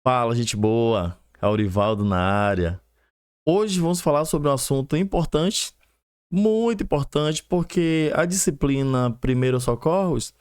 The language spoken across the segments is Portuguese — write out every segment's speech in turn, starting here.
Fala, gente boa. Aurivaldo na área. Hoje vamos falar sobre um assunto importante, muito importante, porque a disciplina Primeiros Socorros,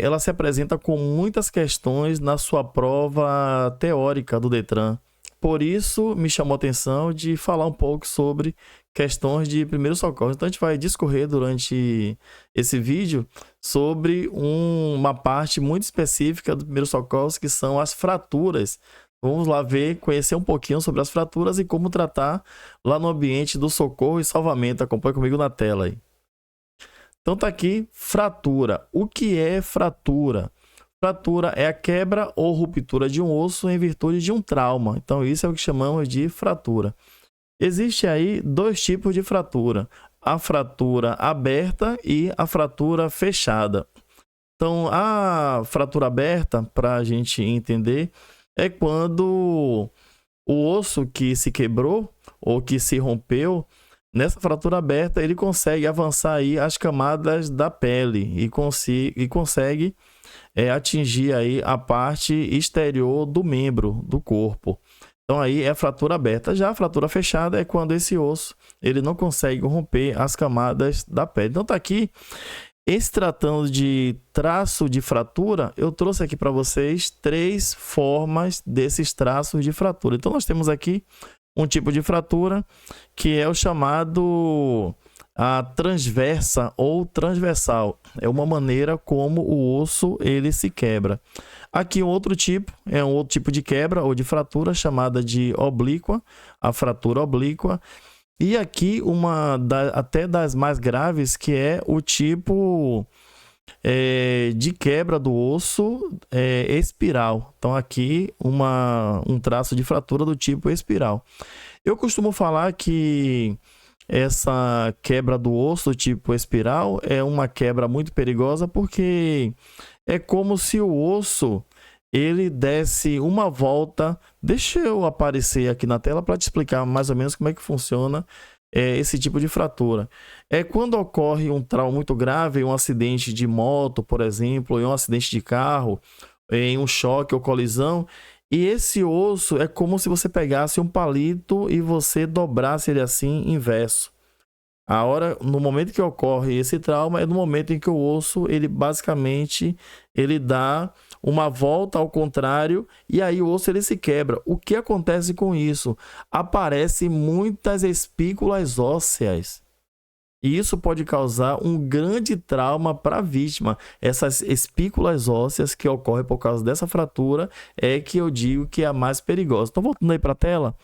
ela se apresenta com muitas questões na sua prova teórica do Detran. Por isso, me chamou a atenção de falar um pouco sobre questões de primeiros socorros. Então, a gente vai discorrer durante esse vídeo sobre uma parte muito específica do primeiros socorros, que são as fraturas. Vamos lá ver, conhecer um pouquinho sobre as fraturas e como tratar lá no ambiente do socorro e salvamento. Acompanhe comigo na tela aí. Então tá aqui, fratura. O que é fratura? Fratura é a quebra ou ruptura de um osso em virtude de um trauma. Então isso é o que chamamos de fratura. Existe aí dois tipos de fratura: a fratura aberta e a fratura fechada. Então a fratura aberta, para a gente entender, é quando o osso que se quebrou ou que se rompeu, nessa fratura aberta, ele consegue avançar aí as camadas da pele e consegue atingir aí a parte exterior do membro, do corpo. Então aí é a fratura aberta. Já a fratura fechada é quando esse osso ele não consegue romper as camadas da pele. Então tá aqui, se tratando de traço de fratura, eu trouxe aqui para vocês 3 formas desses traços de fratura. Então nós temos aqui um tipo de fratura que é o chamado a transversa ou transversal. É uma maneira como o osso ele se quebra. Aqui um outro tipo, é um outro tipo de quebra ou de fratura chamada de oblíqua, a fratura oblíqua. E aqui até das mais graves, que é o tipo de quebra do osso espiral. Então aqui um traço de fratura do tipo espiral. Eu costumo falar que essa quebra do osso do tipo espiral é uma quebra muito perigosa, porque é como se o osso ele desse uma volta. Deixa eu aparecer aqui na tela para te explicar mais ou menos como é que funciona esse tipo de fratura. É quando ocorre um trauma muito grave, um acidente de moto, por exemplo, em um acidente de carro, em um choque ou colisão, e esse osso é como se você pegasse um palito e você dobrasse ele assim inverso. No momento que ocorre esse trauma, é no momento em que o osso, ele basicamente, ele dá uma volta ao contrário e aí o osso ele se quebra. O que acontece com isso? Aparecem muitas espículas ósseas. E isso pode causar um grande trauma para a vítima. Essas espículas ósseas que ocorrem por causa dessa fratura é que eu digo que é a mais perigosa. Então, voltando aí para a tela.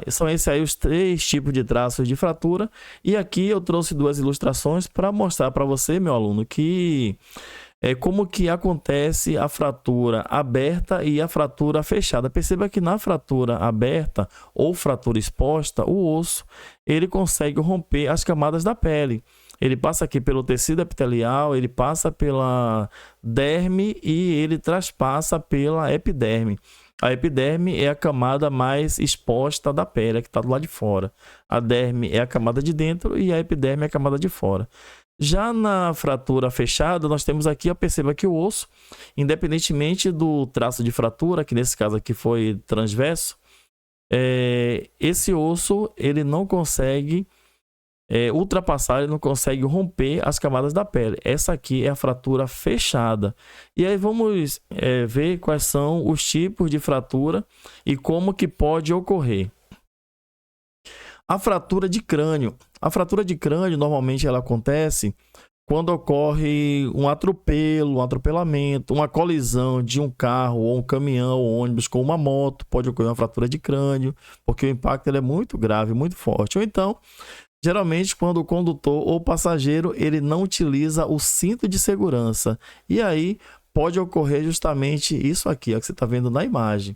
São esses aí os 3 tipos de traços de fratura. E aqui eu trouxe 2 ilustrações para mostrar para você, meu aluno, que como que acontece a fratura aberta e a fratura fechada. Perceba que na fratura aberta ou fratura exposta, o osso ele consegue romper as camadas da pele. Ele passa aqui pelo tecido epitelial, ele passa pela derme e ele traspassa pela epiderme. A epiderme é a camada mais exposta da pele, que está do lado de fora. A derme é a camada de dentro e a epiderme é a camada de fora. Já na fratura fechada, nós temos aqui, perceba que o osso, independentemente do traço de fratura, que nesse caso aqui foi transverso, esse osso ele não consegue ultrapassar, ele não consegue romper as camadas da pele. Essa aqui é a fratura fechada. E aí vamos ver quais são os tipos de fratura e como que pode ocorrer. A fratura de crânio. A fratura de crânio normalmente ela acontece quando ocorre um atropelo, um atropelamento, uma colisão de um carro ou um caminhão ou ônibus com uma moto. Pode ocorrer uma fratura de crânio, porque o impacto ele é muito grave, muito forte. Ou então, geralmente, quando o condutor ou passageiro ele não utiliza o cinto de segurança. E aí pode ocorrer justamente isso aqui, ó, que você está vendo na imagem.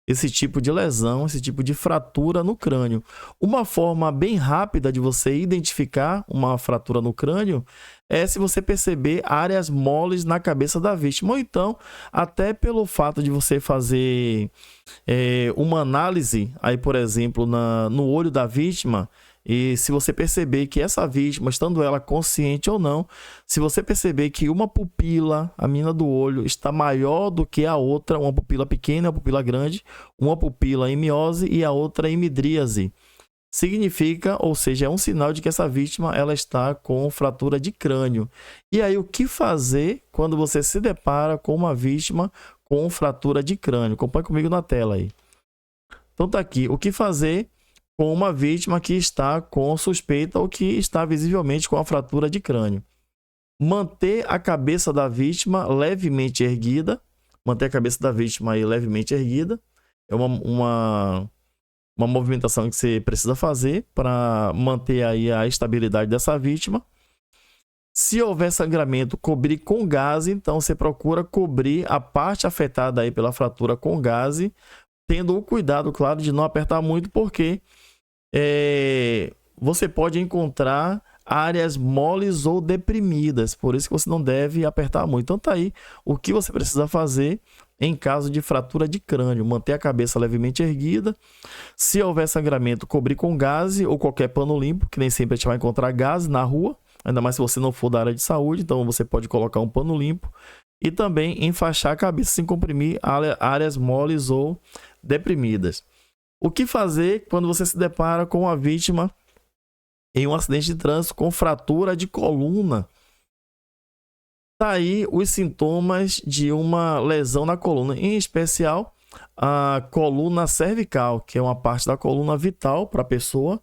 Esse tipo de lesão, esse tipo de fratura no crânio. Uma forma bem rápida de você identificar uma fratura no crânio é se você perceber áreas moles na cabeça da vítima. Ou então, até pelo fato de você fazer uma análise, aí, por exemplo, no olho da vítima, E se você perceber que essa vítima, estando ela consciente ou não, se você perceber que uma pupila, a mina do olho, está maior do que a outra, uma pupila pequena, uma pupila grande, uma pupila em miose e a outra em midríase, significa, ou seja, é um sinal de que essa vítima ela está com fratura de crânio. E aí, o que fazer quando você se depara com uma vítima com fratura de crânio? Acompanhe comigo na tela aí. Então tá aqui, o que fazer com uma vítima que está com suspeita ou que está visivelmente com a fratura de crânio? Manter a cabeça da vítima levemente erguida, manter a cabeça da vítima aí levemente erguida, é uma movimentação que você precisa fazer para manter aí a estabilidade dessa vítima. Se houver sangramento, cobrir com gaze, então você procura cobrir a parte afetada aí pela fratura com gaze, tendo o cuidado, claro, de não apertar muito, porque você pode encontrar áreas moles ou deprimidas, por isso que você não deve apertar muito. Então tá aí o que você precisa fazer em caso de fratura de crânio: manter a cabeça levemente erguida. Se houver sangramento, cobrir com gaze ou qualquer pano limpo, que nem sempre a gente vai encontrar gaze na rua, ainda mais se você não for da área de saúde, então você pode colocar um pano limpo. E também enfaixar a cabeça sem comprimir áreas moles ou deprimidas. O que fazer quando você se depara com a vítima em um acidente de trânsito com fratura de coluna? Tá aí os sintomas de uma lesão na coluna, em especial a coluna cervical, que é uma parte da coluna vital para a pessoa,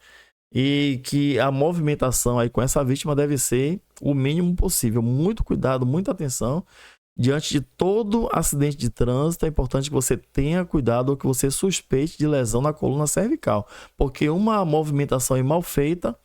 e que a movimentação aí com essa vítima deve ser o mínimo possível. Muito cuidado, muita atenção. Diante de todo acidente de trânsito, é importante que você tenha cuidado ou que você suspeite de lesão na coluna cervical, porque uma movimentação aí mal feita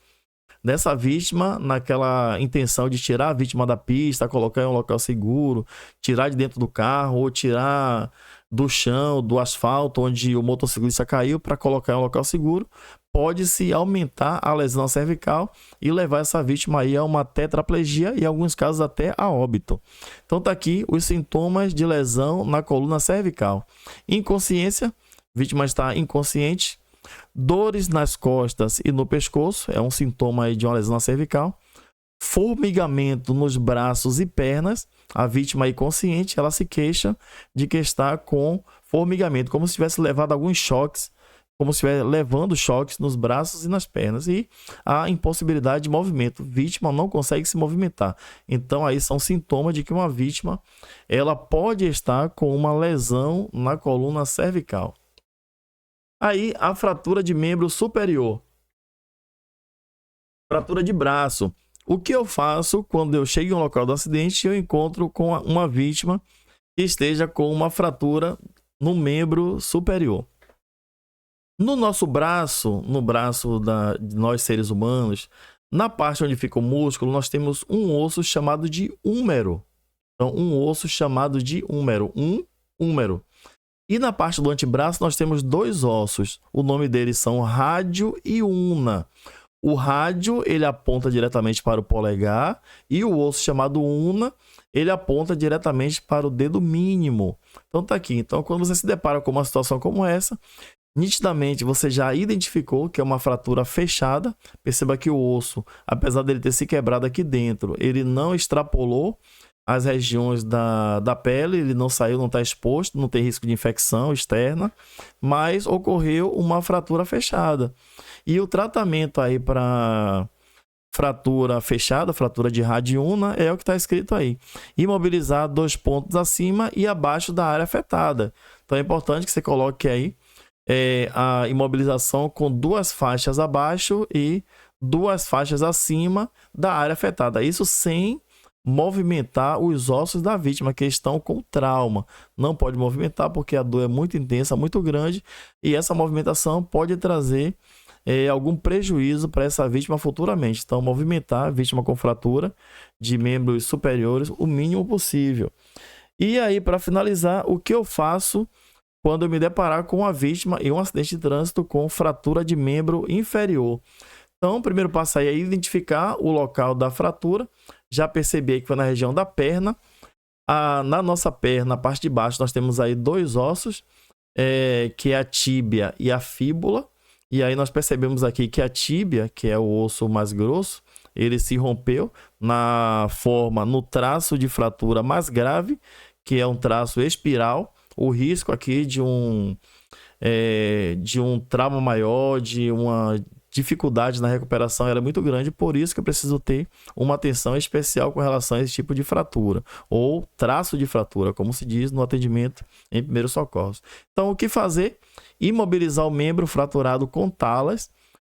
dessa vítima, naquela intenção de tirar a vítima da pista, colocar em um local seguro, tirar de dentro do carro ou tirar do chão, do asfalto onde o motociclista caiu para colocar em um local seguro, pode-se aumentar a lesão cervical e levar essa vítima aí a uma tetraplegia e, em alguns casos, até a óbito. Então tá aqui os sintomas de lesão na coluna cervical: inconsciência, vítima está inconsciente; dores nas costas e no pescoço, é um sintoma aí de uma lesão cervical; formigamento nos braços e pernas, a vítima aí consciente, ela se queixa de que está com formigamento, como se tivesse levado alguns choques, como se estivesse levando choques nos braços e nas pernas, e a impossibilidade de movimento, vítima não consegue se movimentar. Então aí são sintomas de que uma vítima ela pode estar com uma lesão na coluna cervical. Aí a fratura de membro superior, fratura de braço. O que eu faço quando eu chego em um local do acidente e eu encontro com uma vítima que esteja com uma fratura no membro superior? No nosso braço, no braço de nós seres humanos, na parte onde fica o músculo, nós temos um osso chamado de húmero. Então, um osso chamado de húmero, húmero. E na parte do antebraço nós temos dois ossos. O nome deles são rádio e una. O rádio, ele aponta diretamente para o polegar, e o osso chamado una, ele aponta diretamente para o dedo mínimo. Então tá aqui. Então, quando você se depara com uma situação como essa, nitidamente você já identificou que é uma fratura fechada. Perceba que o osso, apesar dele ter se quebrado aqui dentro, ele não extrapolou as regiões da pele, ele não saiu, não está exposto, não tem risco de infecção externa, mas ocorreu uma fratura fechada. E o tratamento aí para fratura fechada, fratura de radiuna, é o que está escrito aí: imobilizar 2 pontos acima e abaixo da área afetada. Então é importante que você coloque aí a imobilização com 2 faixas abaixo e 2 faixas acima da área afetada. Isso sem movimentar os ossos da vítima que estão com trauma. Não pode movimentar porque a dor é muito intensa, muito grande, e essa movimentação pode trazer algum prejuízo para essa vítima futuramente. Então, movimentar a vítima com fratura de membros superiores o mínimo possível. E aí, para finalizar, o que eu faço quando eu me deparar com a vítima em um acidente de trânsito com fratura de membro inferior? Então, o primeiro passo aí é identificar o local da fratura. Já percebi que foi na região da perna. Na nossa perna, na parte de baixo, nós temos aí 2 ossos, que é a tíbia e a fíbula. E aí nós percebemos aqui que a tíbia, que é o osso mais grosso, ele se rompeu no traço de fratura mais grave, que é um traço espiral. O risco aqui de um trauma maior, de uma dificuldade na recuperação era muito grande, por isso que eu preciso ter uma atenção especial com relação a esse tipo de fratura, ou traço de fratura, como se diz no atendimento em primeiros socorros. Então, o que fazer? Imobilizar o membro fraturado com talas,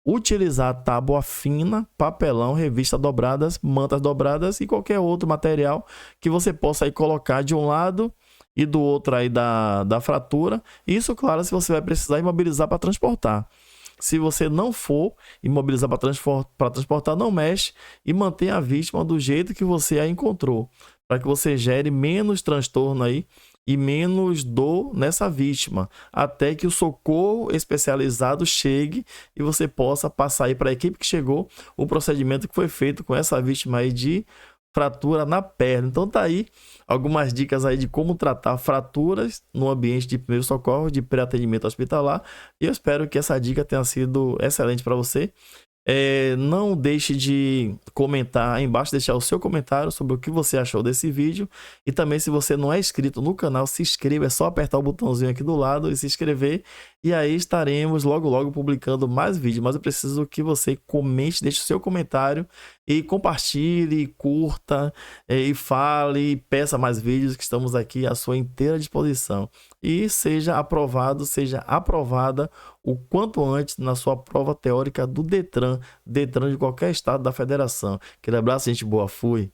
utilizar tábua fina, papelão, revista dobradas, mantas dobradas e qualquer outro material que você possa aí colocar de um lado e do outro aí da fratura. Isso, claro, se você vai precisar imobilizar para transportar. Se você não for imobilizar para transportar, não mexe e mantém a vítima do jeito que você a encontrou, para que você gere menos transtorno aí e menos dor nessa vítima, até que o socorro especializado chegue e você possa passar aí para a equipe que chegou o procedimento que foi feito com essa vítima aí de fratura na perna. Então tá aí algumas dicas aí de como tratar fraturas no ambiente de primeiro socorro, de pré-atendimento hospitalar. E eu espero que essa dica tenha sido excelente para você. Não deixe de comentar aí embaixo, deixar o seu comentário sobre o que você achou desse vídeo. E também, se você não é inscrito no canal, se inscreva. É só apertar o botãozinho aqui do lado e se inscrever. E aí estaremos logo publicando mais vídeos. Mas eu preciso que você comente, deixe o seu comentário e compartilhe, curta e fale, peça mais vídeos, que estamos aqui à sua inteira disposição. E seja aprovado, seja aprovada o quanto antes na sua prova teórica do Detran de qualquer estado da federação. Aquele abraço, gente boa, fui!